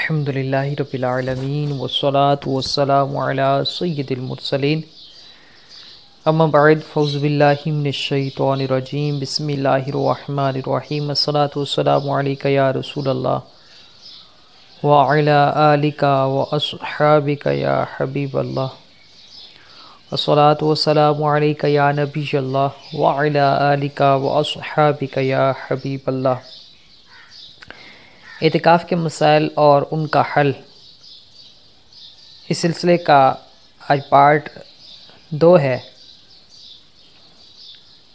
अल्हम्दुलिल्लाहि रब्बिल आलमीन वस्सलातु वस्सलामु अला सय्यिदिल मुरसलीन अम्मा बअद फ़ौज़ु बिल्लाहि मिनश शैतानिर रजीम बिस्मिल्लाहिर रहमानिर रहीम अस्सलातु वस्सलामु अलैका या रसूलल्लाह व अला आलिका व अस्हाबिका या हबीबल्लाह अस्सलातु वस्सलामु अलैका या नबियल्लाह व अला आलिका व अस्हाबिका या हबीबल्लाह। एतिकाफ़ के मसाइल और उनका हल, इस सिलसिले का आज पार्ट 2 है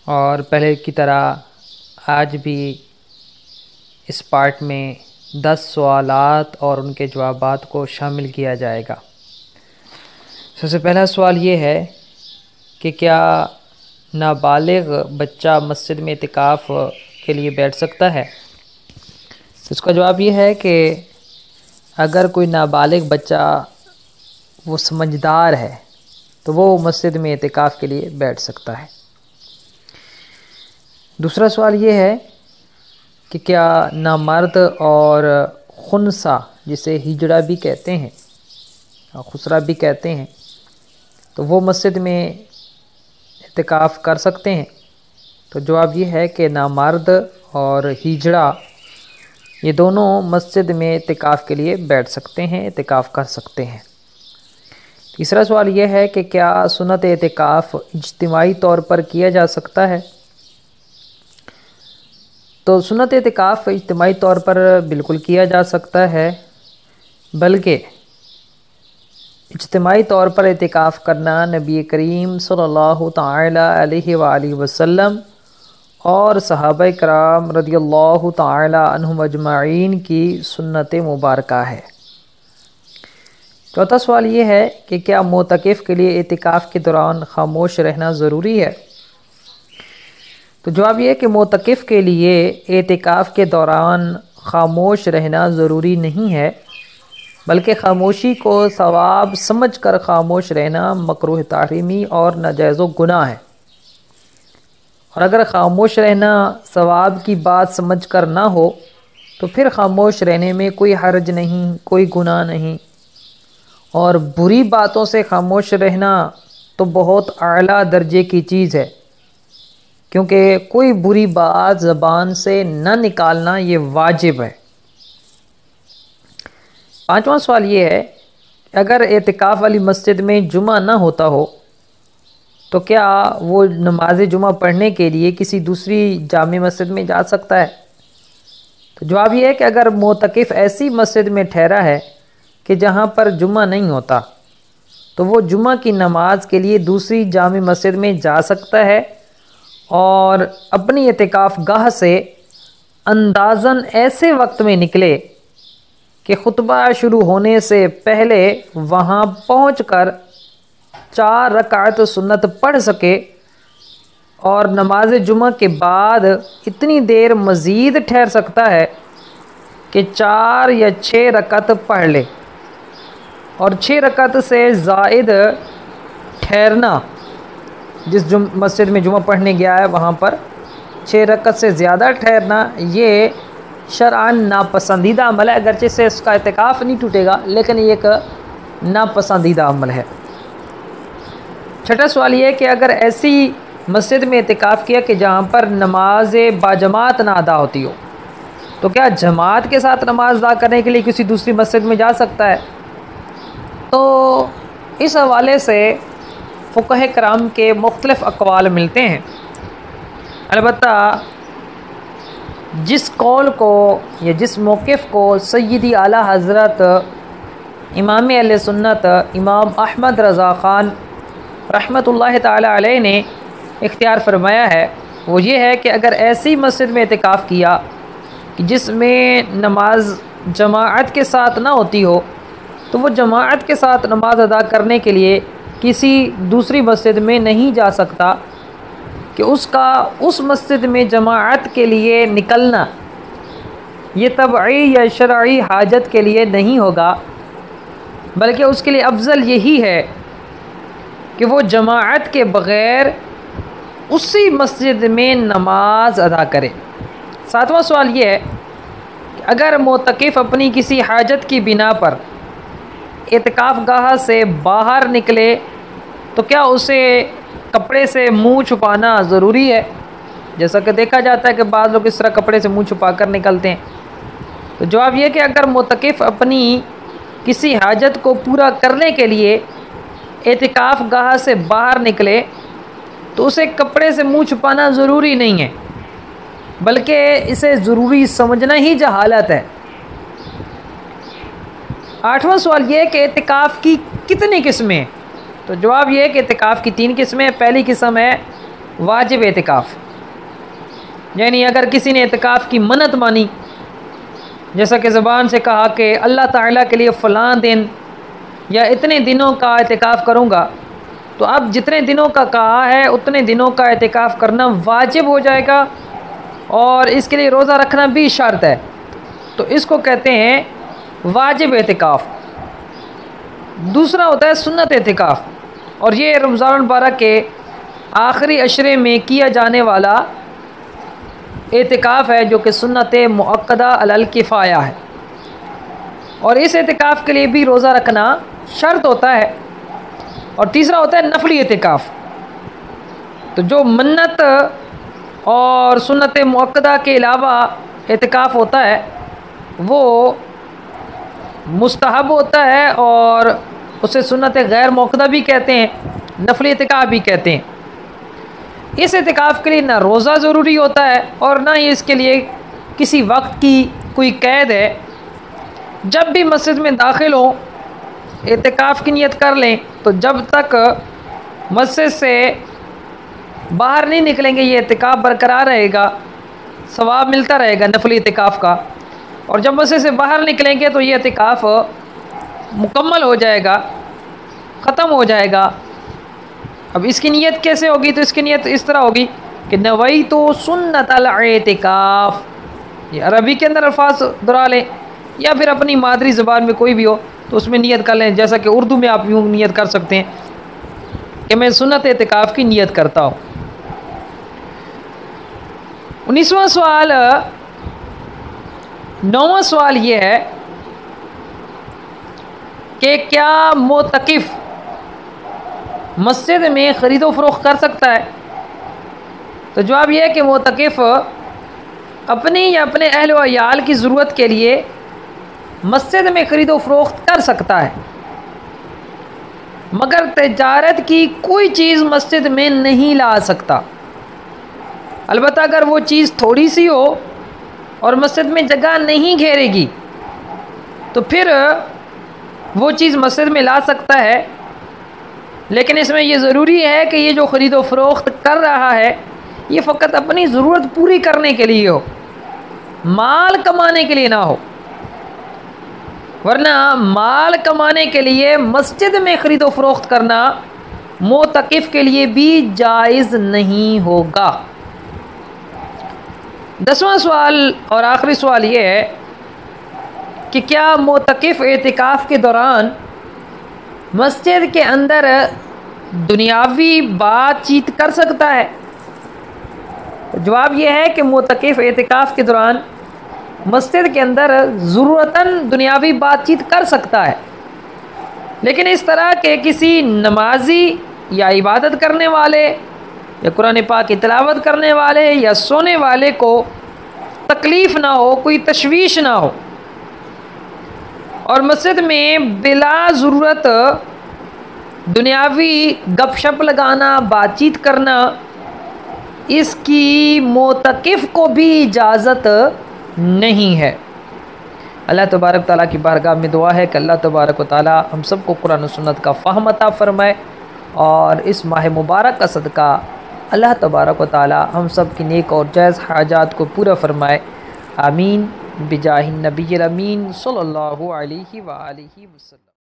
और पहले की तरह आज भी इस पार्ट में 10 सवालात और उनके जवाबात को शामिल किया जाएगा। सबसे पहला सवाल ये है कि क्या नाबालिग बच्चा मस्जिद में एतिकाफ़ के लिए बैठ सकता है? इसका जवाब ये है कि अगर कोई नाबालिग बच्चा वो समझदार है तो वो मस्जिद में एतिकाफ़ के लिए बैठ सकता है। दूसरा सवाल ये है कि क्या नामर्द और खुनसा, जिसे हिजड़ा भी कहते हैं और खुसरा भी कहते हैं, तो वो मस्जिद में एतिकाफ़ कर सकते हैं? तो जवाब ये है कि नामर्द और हिजड़ा ये दोनों मस्जिद में एतिकाफ़ के लिए बैठ सकते हैं, एतिकाफ़ कर सकते हैं। तीसरा सवाल ये है कि क्या सुन्नत एतिकाफ़ इज्तिमाई तौर पर किया जा सकता है? तो सुन्नत एतिकाफ़ इज्तिमाई तौर पर बिल्कुल किया जा सकता है, बल्कि इज्तिमाई तौर पर एतिकाफ़ करना नबी करीम सल्लल्लाहु तआला अलैहि वसल्लम और सहाबा कराम रदियल्लाहु ताला अन्हुम अजमाइन की सुन्नत मुबारका है। चौथा सवाल ये है कि क्या मोतकिफ़ के लिए एतिकाफ़ के दौरान खामोश रहना ज़रूरी है? तो जवाब ये है कि मोतकिफ़ के लिए एतिकाफ़ के दौरान खामोश रहना ज़रूरी नहीं है, बल्कि खामोशी को सवाब समझकर खामोश रहना मकरूह तहरीमी और नाजायज़ गुनाह है। और अगर ख़ामोश रहना सवाब की बात समझकर ना हो तो फिर ख़ामोश रहने में कोई हर्ज नहीं, कोई गुनाह नहीं। और बुरी बातों से ख़ामोश रहना तो बहुत आला दर्जे की चीज़ है, क्योंकि कोई बुरी बात ज़बान से न निकालना ये वाजिब है। पांचवा सवाल ये है, अगर एतिकाफ़ वाली मस्जिद में जुमा ना होता हो तो क्या वो नमाज जुमा पढ़ने के लिए किसी दूसरी जामी मस्जिद में जा सकता है? तो जवाब ये है कि अगर मोतकिफ़ ऐसी मस्जिद में ठहरा है कि जहाँ पर जुमा नहीं होता तो वो जुमा की नमाज के लिए दूसरी जामी मस्जिद में जा सकता है और अपनी एतिकाफ़ गाह से अंदाज़न ऐसे वक्त में निकले कि खुतबा शुरू होने से पहले वहाँ पहुँचकर 4 रकात सुन्नत पढ़ सके और नमाज जुमा के बाद इतनी देर मज़ीद ठहर सकता है कि 4 या 6 रकात पढ़ ले। और 6 रकात से ज़ायद ठहरना, जिस मस्जिद में जुमा पढ़ने गया है वहाँ पर 6 रकात से ज़्यादा ठहरना ये शरअन नापसंदीदा अमल है। अगरचे से इसका एतिकाफ़ नहीं टूटेगा, लेकिन ये एक नापसंदीदा अमल है। छठा सवाल ये है कि अगर ऐसी मस्जिद में एतिकाफ़ किया कि जहाँ पर नमाज बाजमात ना अदा होती हो, तो क्या जमात के साथ नमाज अदा करने के लिए किसी दूसरी मस्जिद में जा सकता है? तो इस हवाले से फ़ुक़हा कराम के मुख्तलिफ़ अक़वाल मिलते हैं। अलबत्ता जिस कौल को या जिस मौक़िफ़ को सय्यदी आला हज़रत इमाम अहले सुन्नत इमाम अहमद रज़ा ख़ान रहमतुल्लाहि ताला अलैह ने इख्तियार फरमाया है, वो ये है कि अगर ऐसी मस्जिद में एतिकाफ़ किया कि जिसमें नमाज जमाअत के साथ ना होती हो, तो वो जमाअत के साथ नमाज अदा करने के लिए किसी दूसरी मस्जिद में नहीं जा सकता, कि उसका उस मस्जिद में जमाअत के लिए निकलना ये तबई या शरई हाजत के लिए नहीं होगा, बल्कि उसके लिए अफजल यही है कि वो जमाअत के बग़ैर उसी मस्जिद में नमाज अदा करे। 7वां सवाल ये है कि अगर मोतकिफ़ अपनी किसी हाजत की बिना पर एतिकाफ़ गाह से बाहर निकले तो क्या उसे कपड़े से मुंह छुपाना ज़रूरी है? जैसा कि देखा जाता है कि बाद लोग इस तरह कपड़े से मुंह छुपा कर निकलते हैं। तो जवाब यह कि अगर मोतकिफ़ अपनी किसी हाजत को पूरा करने के लिए एतिकाफ़ गाह से बाहर निकले तो उसे कपड़े से मुंह छुपाना ज़रूरी नहीं है, बल्कि इसे ज़रूरी समझना ही जहालत है। 8वां सवाल ये है कि एतिकाफ़ की कितनी किस्में हैं? तो जवाब ये है कि एतिकाफ़ की 3 किस्में हैं। पहली किस्म है वाजिब एतिकाफ़, यानी अगर किसी ने एतिकाफ़ की मन्नत मानी, जैसा कि ज़बान से कहा कि अल्लाह ताला के लिए फ़लाँ दिन या इतने दिनों का एतिकाफ़ करूँगा, तो अब जितने दिनों का कहा है उतने दिनों का एतिकाफ़ करना वाजिब हो जाएगा और इसके लिए रोज़ा रखना भी शर्त है। तो इसको कहते हैं वाजिब एतिकाफ़। दूसरा होता है सुन्नत एतिकाफ़, और ये रमज़ान मुबारक के आखिरी अशरे में किया जाने वाला एतिकाफ़ है, जो कि सुन्नत मुअक्कदा अलल किफ़ाया है। और इस एतिकाफ़ के लिए भी रोज़ा रखना शर्त होता है। और तीसरा होता है नफली एतिकाफ़। तो जो मन्नत और सुन्नत मुअक्कदा के अलावा एतिकाफ़ होता है वो मुस्तहब होता है, और उसे सुन्नत गैर मुअक्कदा भी कहते हैं, नफली एतिकाफ़ भी कहते हैं। इस एतिकाफ़ के लिए ना रोज़ा ज़रूरी होता है और ना ही इसके लिए किसी वक्त की कोई कैद है। जब भी मस्जिद में दाखिल हो एतिकाफ़ की नियत कर लें, तो जब तक मस्जिद से बाहर नहीं निकलेंगे ये एतिकाफ़ बरकरार रहेगा, सवाब मिलता रहेगा नफली एतिकाफ़ का। और जब मस्जिद से बाहर निकलेंगे तो ये एतिकाफ़ मुकम्मल हो जाएगा, ख़त्म हो जाएगा। अब इसकी नियत कैसे होगी? तो इसकी नियत इस तरह होगी कि नवई तो सुन्नतल एतिकाफ़, ये अरबी के अंदर अल्फाज दोहरा लें या फिर अपनी मादरी ज़बान में कोई भी हो तो उसमें नियत कर लें। जैसा कि उर्दू में आप यूँ नियत कर सकते हैं कि मैं सुन्नत एतिकाफ़ की नियत करता हूँ। 19वां सवाल, 9वां सवाल ये है कि क्या मोतकिफ़ मस्जिद में ख़रीदो फ़रोख्त कर सकता है? तो जवाब यह है कि मोतकिफ़ अपनी या अपने अहल व अयाल की ज़रूरत के लिए मस्जिद में ख़रीदो फ़रोख्त कर सकता है, मगर तिजारत की कोई चीज़ मस्जिद में नहीं ला सकता। अलबत्ता अगर वो चीज़ थोड़ी सी हो और मस्जिद में जगह नहीं घेरेगी तो फिर वो चीज़ मस्जिद में ला सकता है। लेकिन इसमें ये ज़रूरी है कि ये जो ख़रीदो फ़रोख्त कर रहा है ये फ़कत अपनी ज़रूरत पूरी करने के लिए हो, माल कमाने के लिए ना हो, वरना माल कमाने के लिए मस्जिद में ख़रीदो फ़रोख्त करना मोतकिफ़ के लिए भी जायज़ नहीं होगा। 10वां सवाल और आखिरी सवाल ये है कि क्या मोतकिफ़ एतिकाफ़ के दौरान मस्जिद के अंदर दुनियावी बातचीत कर सकता है? जवाब यह है कि मोतकिफ़ एतिकाफ़ के दौरान मस्जिद के अंदर ज़रूरतन दुनियावी बातचीत कर सकता है, लेकिन इस तरह के किसी नमाजी या इबादत करने वाले या कुरान पाक की तिलावत करने वाले या सोने वाले को तकलीफ़ ना हो, कोई तशवीश ना हो। और मस्जिद में बिला ज़रूरत दुनियावी गपशप लगाना, बातचीत करना, इसकी मोतकिफ़ को भी इजाज़त नहीं है। अल्लाह तबारक ताला की बारगाह में दुआ है कि अल्लाह तबारक ताला हम सबको कुरान और सुन्नत का फ़हम अता फ़रमाए और इस माह मुबारक का सदका अल्लाह तबारक ताला हम सब की नेक और जायज़ हाजात को पूरा फ़रमाए। आमीन बिजाहिन नबी अमीन सल्लल्लाहु अलैहि व आलिहि वसल्लम।